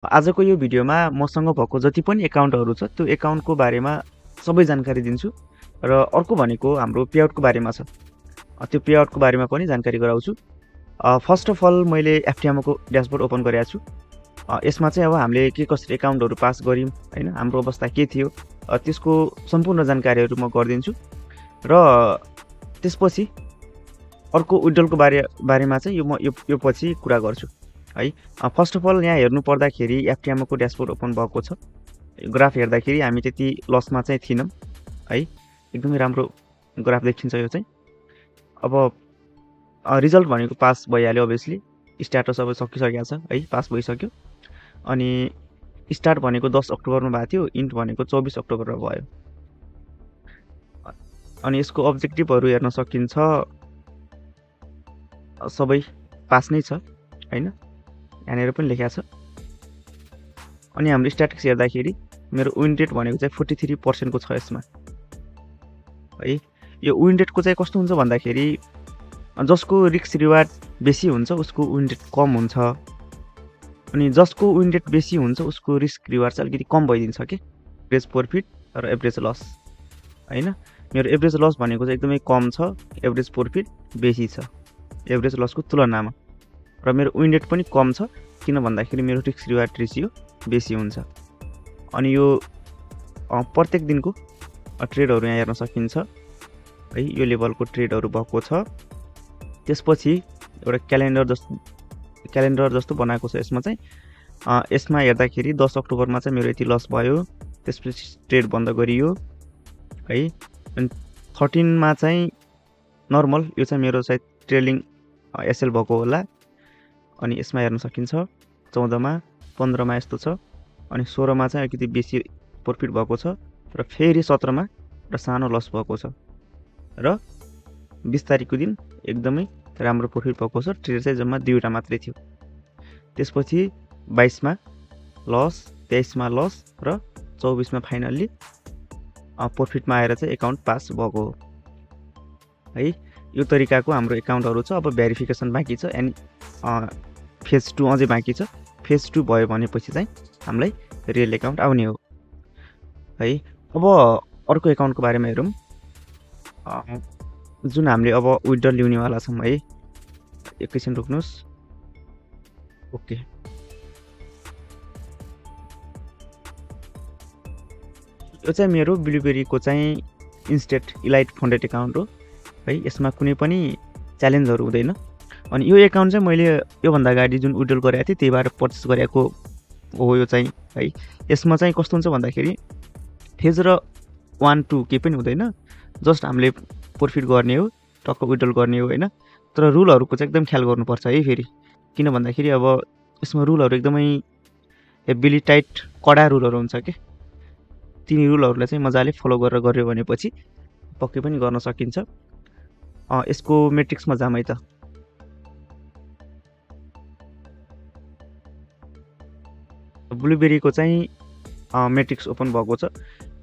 आजको यो भिडियोमा मसँग भएको जति पनि एकाउन्टहरू छ त्यो एकाउन्टको बारेमा सबै जानकारी दिन्छु र अर्को भनेको हाम्रो पेआउटको बारेमा छ। त्यो पेआउटको बारेमा पनि जानकारी गराउँछु। फर्स्ट अफ अल मैले एफटिएमओको ड्यासबोर्ड ओपन गरेको छु। यसमा चाहिँ अब हामीले के कसरी एकाउन्टहरू पास गर्यौं हैन, हाम्रो अवस्था के थियो, त्यसको सम्पूर्ण जानकारीहरू म गरिदिन्छु र त्यसपछि अर्को विड्रलको बारेमा चाहिँ यो पछि कुरा गर्छु है। फर्स्ट अफ अल यहाँ हेर्नु पर्दाखेरि एफटिएमओको ड्यासबोर्ड ओपन भएको छ। ग्राफ हेर्दाखेरि हामी त्यति लसमा चाहिँ थिनौं है, एकदमै राम्रो ग्राफ देखिन्छ यो चाहिँ। अब रिजल्ट भनेको पास भइहाल्यो, अभियसली स्ट्याटस अब सकिसकेको छ है, पास भइसक्यो। अनि स्टार्ट भनेको 10 अक्टोबरमा भएको थियो, इन्ट भनेको 24 अक्टोबरमा भयो। अनि यसको अब्जेक्टिभहरू हेर्न सकिन्छ, सबै पास नै छ हैन, यहाँनिर पनि लेखेको छ। अनि हाम्रो स्ट्याटिक्स हेर्दाखेरि मेरो विन रेट भनेको चाहिँ 43% को छ यसमा है। यो विन रेटको चाहिँ कस्तो हुन्छ भन्दाखेरि जसको रिस्क रिवार्ड बेसी हुन्छ उसको विन रेट कम हुन्छ, अनि जसको विन रेट बेसी हुन्छ उसको रिस्क रिवार्ड चाहिँ अलिकति कम भइदिन्छ के। एभरेज प्रॉफिट र एभरेज लस हैन, मेरो एभरेज लस भनेको चाहिँ एकदमै कम छ, एभरेज प्रॉफिट बेसी छ एभरेज लसको तुलनामा, र मेरो विन रेट पनि कम छ किन भन्दाखेरि मेरो रिस्क रिवार्ड रेशियो बेसी हुन्छ। अनि यो प्रत्येक दिनको ट्रेडहरू यहाँ हेर्न सकिन्छ है, यो लेभलको ट्रेडहरू भएको छ। त्यसपछि एउटा क्यालेन्डर जस्तो बनाएको छ यसमा चाहिँ। यसमा हेर्दाखेरि 10 अक्टोबरमा चाहिँ मेरो यति लस भयो, त्यसपछि ट्रेड बन्द गरियो है। अनि 13 मा चाहिँ नर्मल, यो चाहिँ मेरो सायद ट्रेलिङ एसएल भएको होला। अनि यसमा हेर्न सकिन्छ 14 मा 15 मा यस्तो छ, अनि 16 मा चाहिँ अलिकति बेसी प्रॉफिट भएको छ, र फेरि 17 मा र सानो लस भएको छ, र 20 तारिकको दिन एकदमै राम्रो प्रॉफिट भएको छ। ट्रेड चाहिँ जम्मा 2 वटा मात्रै थियो। त्यसपछि 22 मा लस, 23 मा लस र 24 मा फाइनल्ली प्रॉफिटमा आएर चाहिँ एकाउन्ट पास भएको हो है। यो तरिकाको हाम्रो एकाउन्टहरू छ। अब भेरिफिकेसन बाँकी छ, अनि फेज 2 अझै बाँकी छ। फेज 2 भयो भनेपछि चाहिँ हामीलाई रियल एकाउन्ट आउने हो है। अब अर्को एकाउन्टको बारेमा हेरौँ, जुन हामीले अब विथड्रल ल्याउनेवाला छौँ है। एकैछिन रोक्नुहोस्। ओके, यो चाहिँ मेरो ब्लुबेरीको चाहिँ इन्स्टेट इलाइट फन्डेड एकाउन्ट हो है। यसमा कुनै पनि च्यालेन्जहरू हुँदैन। अनि यो एकाउन्ट चाहिँ मैले योभन्दा अगाडि जुन विड्रल गरेको थिएँ त्यहीबाट पर्चेस गरेको हो यो चाहिँ है। यसमा चाहिँ कस्तो हुन्छ भन्दाखेरि फेज र 1 2 केही पनि हुँदैन, जस्ट हामीले प्रॉफिट गर्ने हो, टक्क विड्रल गर्ने हो हैन। तर रुलहरूको चाहिँ एकदम ख्याल गर्नुपर्छ है फेरि, किन भन्दाखेरि अब यसमा रुलहरू एकदमै हेभिली टाइट कडा रुलहरू हुन्छ के। तिनी रुलहरूलाई चाहिँ मजाले फलो गरेर गर्यो भनेपछि पक्कै पनि गर्न सकिन्छ। यसको मेट्रिक्समा जाम है त। ब्लुबेरीको चाहिँ मेट्रिक्स ओपन भएको छ।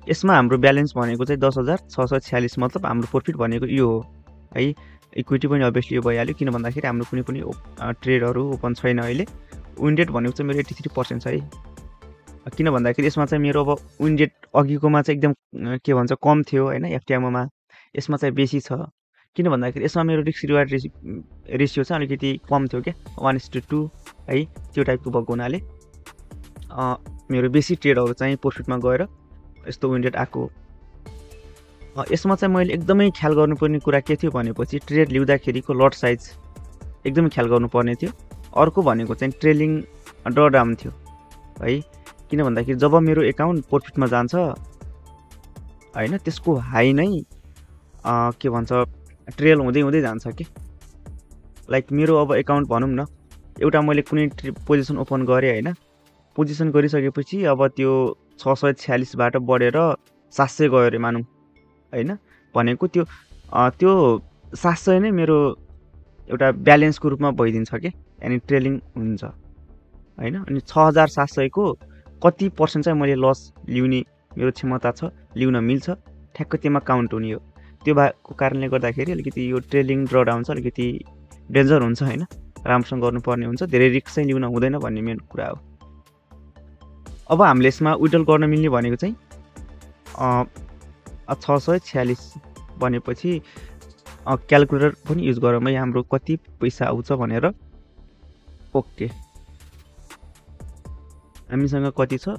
यसमा हाम्रो ब्यालेन्स भनेको चाहिँ 10,646, मतलब हाम्रो प्रॉफिट भनेको यो हो है। इक्विटी पनि अभियसली यो भइहाल्यो, किन भन्दाखेरि हाम्रो कुनै पनि ट्रेडहरू ओपन छैन अहिले। विन रेट भनेको चाहिँ मेरो 83% छ है, किन भन्दाखेरि यसमा चाहिँ मेरो अब विन रेट अघिकोमा चाहिँ एकदम के भन्छ कम थियो हैन, एफटिएमओमा यसमा चाहिँ बेसी छ। किन भन्दाखेरि यसमा मेरो रिस्क रिवार्ड रेशियो चाहिँ अलिकति कम थियो क्या, 1:2 है, त्यो टाइपको भएको हुनाले मेरो बेसी ट्रेडहरू चाहिँ प्रॉफिटमा गएर यस्तो विन रेट आएको। यसमा चाहिँ मैले एकदमै ख्याल गर्नुपर्ने कुरा के थियो भनेपछि ट्रेड ल्याउँदाखेरिको लट साइज एकदमै ख्याल गर्नुपर्ने थियो। अर्को भनेको चाहिँ ट्रेलिङ ड्रडाउन थियो है, किन भन्दाखेरि जब मेरो एकाउन्ट प्रॉफिटमा जान्छ हैन, त्यसको हाई नै के भन्छ ट्रेल हुँदै हुँदै जान्छ के। लाइक मेरो अब एकाउन्ट भनौँ न, एउटा मैले कुनै पोजिसन ओपन गरेँ हैन, पोजिसन गरिसकेपछि अब त्यो 646 बाट बढेर 700 गयो अरे मानौँ हैन, भनेको त्यो 700 नै मेरो एउटा ब्यालेन्सको रूपमा भइदिन्छ के, यानी ट्रेलिङ हुन्छ हैन। अनि 6700 को कति पर्सेन्ट चाहिँ मैले लस ल्याउने मेरो क्षमता छ, ल्याउन मिल्छ, ठ्याक्क त्यसमा काउन्ट हुने हो। त्यो भएको कारणले गर्दाखेरि अलिकति यो ट्रेलिङ ड्रडाउन चाहिँ अलिकति डेन्जर हुन्छ हैन, राम्रोसँग गर्नुपर्ने हुन्छ, धेरै रिस्क चाहिँ लिउन हुँदैन भन्ने मेन कुरा हो। अब हामीले यसमा विड्रल गर्न मिल्ने भनेको चाहिँ 646 भनेपछि क्यालकुलेटर पनि युज गरौँ है हाम्रो कति पैसा आउँछ भनेर। ओके हामीसँग कति छ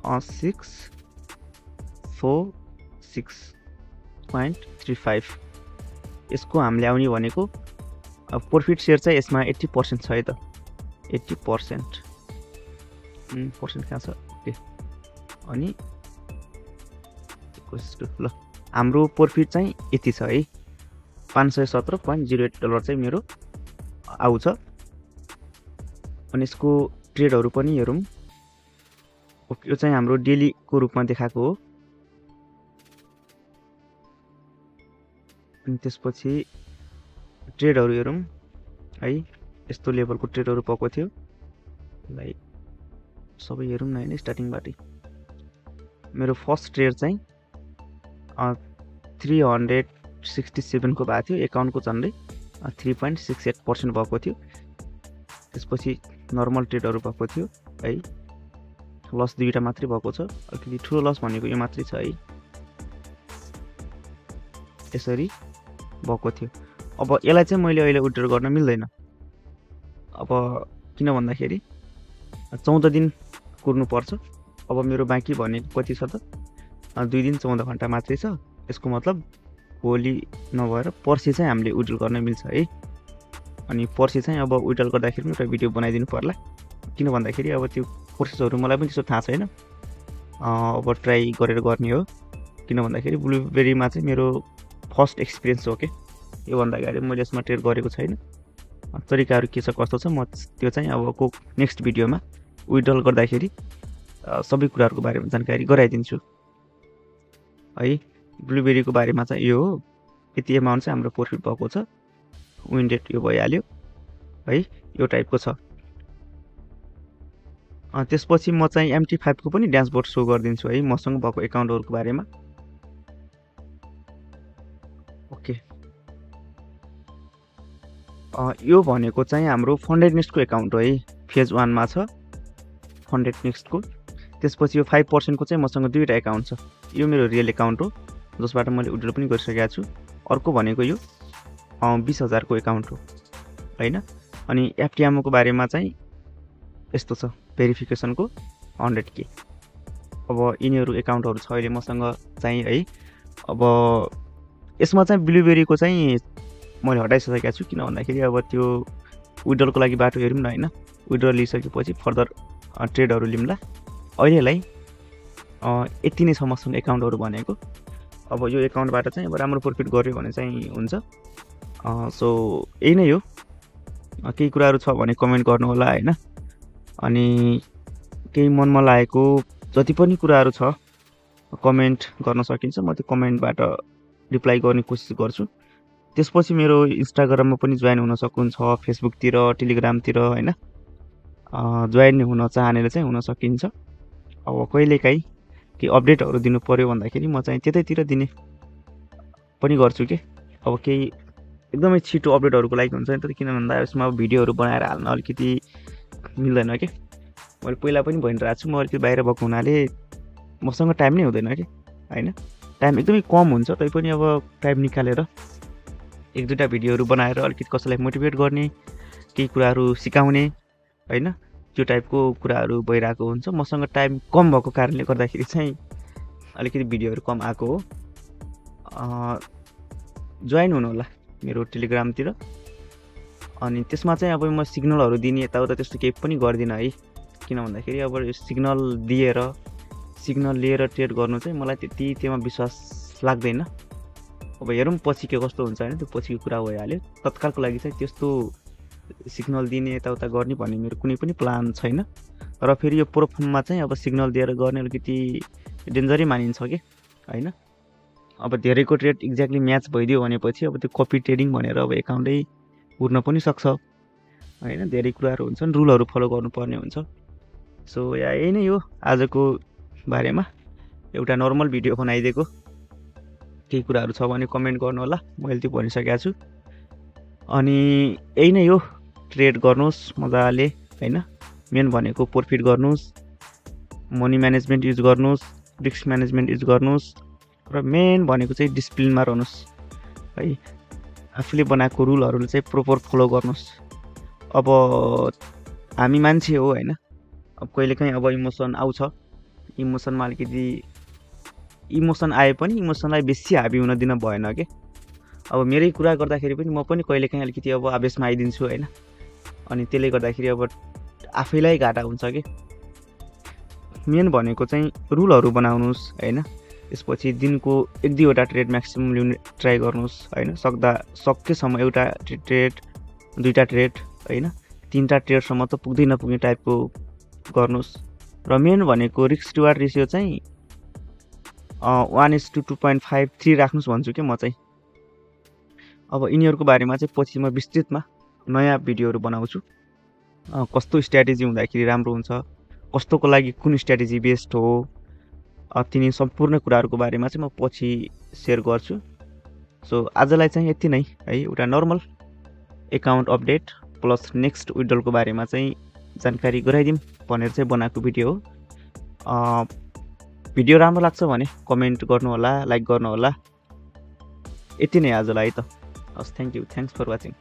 646.35 यसको हामीले आउने भनेको प्रॉफिट शेयर चाहिँ यसमा 80% छ है त 80% पर्सेन्ट कहाँ छ ओके अनि ल हाम्रो प्रॉफिट चाहिँ यति छ है $517.08 चाहिँ मेरो आउँछ। अनि यसको ट्रेडहरु पनि हेरौँ। ओके यो चाहिँ हाम्रो डेली को रूपमा देखाएको हो। अनि त्यसपछि ट्रेडहरु हेरौँ है यस्तो लेभलको ट्रेडहरु पको थियो लाइक सबै हेरौँ न हैन स्टार्टिङबाटै। मेरो फर्स्ट ट्रेड चाहिँ 367 को भएको थियो एकाउन्टको झन्डै 3.68% भएको थियो। त्यसपछि नर्मल ट्रेडहरु भएको थियो है लस दुईटा मात्रै भएको छ। अलिकति ठुलो लस भनेको यो मात्रै छ है यसरी भएको थियो। अब यसलाई चाहिँ मैले अहिले विड्रल गर्न मिल्दैन। अब किन भन्दाखेरि 14 दिन कुर्नु पर्छ। अब मेरो बाँकी भनेको कति छ त 2 दिन 14 घण्टा मात्रै छ। यसको मतलब भोलि नभएर पर्सि चाहिँ हामीले विड्रल गर्न मिल्छ है। अनि पर्सि चाहिँ अब विड्रल गर्दाखेरि एउटा भिडियो बनाइदिनु पर्ला। किन भन्दाखेरि अब त्यो प्रोसेसहरु मलाई पनि त्यस्तो थाहा छैन। अब ट्राई गरेर गर्ने हो। किन भन्दाखेरि ब्लुबेरीमा चाहिँ मेरो फर्स्ट एक्सपिरियन्स हो के। यो भन्दा अगाडि मैले यसमा ट्रेड गरेको छैन। तरिकाहरु के छ कस्तो छ म त्यो चाहिँ अबको नेक्स्ट भिडियोमा विड्रल गर्दाखेरि सबै कुराहरुको बारेमा जानकारी गराइदिन्छु है। ब्लुबेरीको बारेमा चाहिँ यो हो। यति अमाउन्ट चाहिँ हाम्रो प्रॉफिट भएको छ। विन रेट यो भइहाल्यो है यो टाइपको छ। त्यसपछि म चाहिँ MT5 को पनि ड्याशबोर्ड शो गरिदिन्छु है मसँग भएको एकाउन्टहरुको बारेमा। ओके यो भनेको चाहिँ हाम्रो फन्डेड नेक्स्टको एकाउन्ट हो है। फेज 1 मा छ फन्डेड नेक्स्टको। त्यसपछि यो 5% को चाहिँ मसँग दुईटा एकाउन्ट छ। यो मेरो रियल एकाउन्ट हो जसबाट मैले विड्रल पनि गरिसकेको छु। अर्को भनेको यो 20,000 को एकाउन्ट हो हैन। अनि FTMO को बारेमा चाहिँ यस्तो छ भेरिफिकेसनको 100k। अब यिनीहरु एकाउन्टहरु छ अहिले मसँग चाहिँ है। अब यसमा चाहिँ ब्लुबेरीको चाहिँ मैले हटाइसकेको छु। किन भन्दाखेरि अब त्यो विड्रलको लागि बाटो हेरौँ न हैन। विड्रल लिइसकेपछि फर्दर ट्रेडहरु लिम्ला। अहिलेलाई यति नै छ मसँग एकाउन्टहरु भनेको। अब यो एकाउन्टबाट चाहिँ अब राम्रो प्रॉफिट गर्यो भने चाहिँ हुन्छ। सो यही नै हो। केही कुराहरु छ भने कमेन्ट गर्नु होला हैन। अनि केही मनमा लागेको जति पनि कुराहरु छ कमेन्ट गर्न सकिन्छ। म त्यो कमेन्टबाट रिप्लाई गर्ने कोसिस गर्छु। त्यसपछि मेरो इन्स्टाग्राममा पनि जोइन हुन सक्नुहुन्छ फेसबुकतिर टेलिग्रामतिर हैन। जोइन हुन चाहनेले चाहिँ हुन सकिन्छ। अब कहिलेकाहीँ के अपडेटहरु दिनु पर्यो भन्दाखेरि म चाहिँ त्यतैतिर दिने पनि गर्छु के। अब केही एकदमै छिटो अपडेटहरुको लागि हुन्छ नि त। किन भन्दा यसमा भिडियोहरु बनाएर हाल्न अलिकति मिल्दैन के। मैले पहिला पनि भनिरहेको छु म अलिकति बाहिर भएको हुनाले मसँग टाइम नै हुँदैन के हैन। टाइम एकदमै कम हुन्छ तैपनि अब टाइम निकालेर एक दुईटा भिडियोहरु बनाएर अलिकति कसैलाई मोटिभेट गर्ने केही कुराहरु सिकाउने हैन त्यो टाइपको कुराहरु भइरहेको हुन्छ। मसँग टाइम कम भएको कारणले गर्दाखेरि चाहिँ अलिकति भिडियोहरु कम आएको हो। जोइन हुनु होला मेरो टेलिग्रामतिर। अनि त्यसमा चाहिँ अब म सिग्नलहरु दिने यताउता त्यस्तो केही पनि गर्दिन है। किन भन्दाखेरि अब सिग्नल लिएर ट्रेड गर्नु चाहिँ मलाई त्यति त्यसमा विश्वास लाग्दैन। अब हेरौँ पछि के कस्तो हुन्छ हैन। त्यो पछिको कुरा भइहाल्यो। तत्कालको लागि चाहिँ त्यस्तो सिग्नल दिने यताउता गर्ने भन्ने मेरो कुनै पनि प्लान छैन। र फेरि यो प्रोफर्ममा चाहिँ अब सिग्नल दिएर गर्ने अलिकति डेन्जरै मानिन्छ के हैन। अब धेरैको ट्रेड एक्ज्याक्टली म्याच भइदियो भनेपछि अब त्यो कपी ट्रेडिङ भनेर अब एकाउन्टै उड्न पनि सक्छ हैन। धेरै कुराहरु हुन्छन् रुलहरु फलो गर्नुपर्ने हुन्छ। सो यही नै हो आजको बारेमा एउटा नर्मल भिडियो बनाइदिएको। केही कुराहरु छ भने कमेन्ट गर्नु होला। मैले त्यो भनिसकेको छु। अनि यही नै हो ट्रेड गर्नुस् मजाले हैन। मेन भनेको प्रॉफिट गर्नुस् मनी म्यानेजमेन्ट युज गर्नुहोस्, रिस्क म्यानेजमेन्ट युज गर्नुहोस् र मेन भनेको चाहिँ डिसिप्लिनमा रहनुहोस् है। आफूले बनाएको रुलहरूले चाहिँ प्रोपर फलो गर्नुहोस्। अब हामी मान्छे हो होइन, अब कहिलेकाहीँ अब इमोसन आउँछ, इमोसनमा अलिकति इमोसन आए पनि इमोसनलाई बेसी हाबी हुन दिन भएन के। अब मेरै कुरा गर्दाखेरि पनि म पनि कहिलेकाहीँ अलिकति अब आवेशमा आइदिन्छु होइन, अनि त्यसले गर्दाखेरि अब आफैलाई घाटा हुन्छ कि। मेन भनेको चाहिँ रुलहरू बनाउनुहोस् होइन। त्यसपछि दिनको 1-2वटा ट्रेड म्याक्सिमम लिने ट्राई गर्नुहोस् होइन। सकेसम्म एउटा ट्रेड 2टा ट्रेड होइन, 3टा ट्रेडसम्म त पुग्दै नपुग्ने टाइपको गर्नुहोस्। र मेन भनेको रिस्क रिवार्ड रेसियो चाहिँ 1:2.53 राख्नुहोस् भन्छु कि म चाहिँ। अब यिनीहरूको बारेमा चाहिँ पछि म विस्तृतमा नयाँ भिडियोहरू बनाउँछु। कस्तो स्ट्र्याटेजी हुँदाखेरि राम्रो हुन्छ, कस्तोको लागि कुन स्ट्र्याटेजी बेस्ट हो, तिनी सम्पूर्ण कुराहरूको बारेमा चाहिँ म पछि सेयर गर्छु। सो आजलाई चाहिँ यति नै है, एउटा normal account update plus next विड्रलको बारेमा चाहिँ जानकारी गराइदिउँ भनेर चाहिँ बनाएको भिडियो हो। भिडियो राम्रो लाग्छ भने कमेन्ट गर्नुहोला, लाइक गर्नुहोला। यति नै आजलाई है त। हस्, thank you, thanks for watching.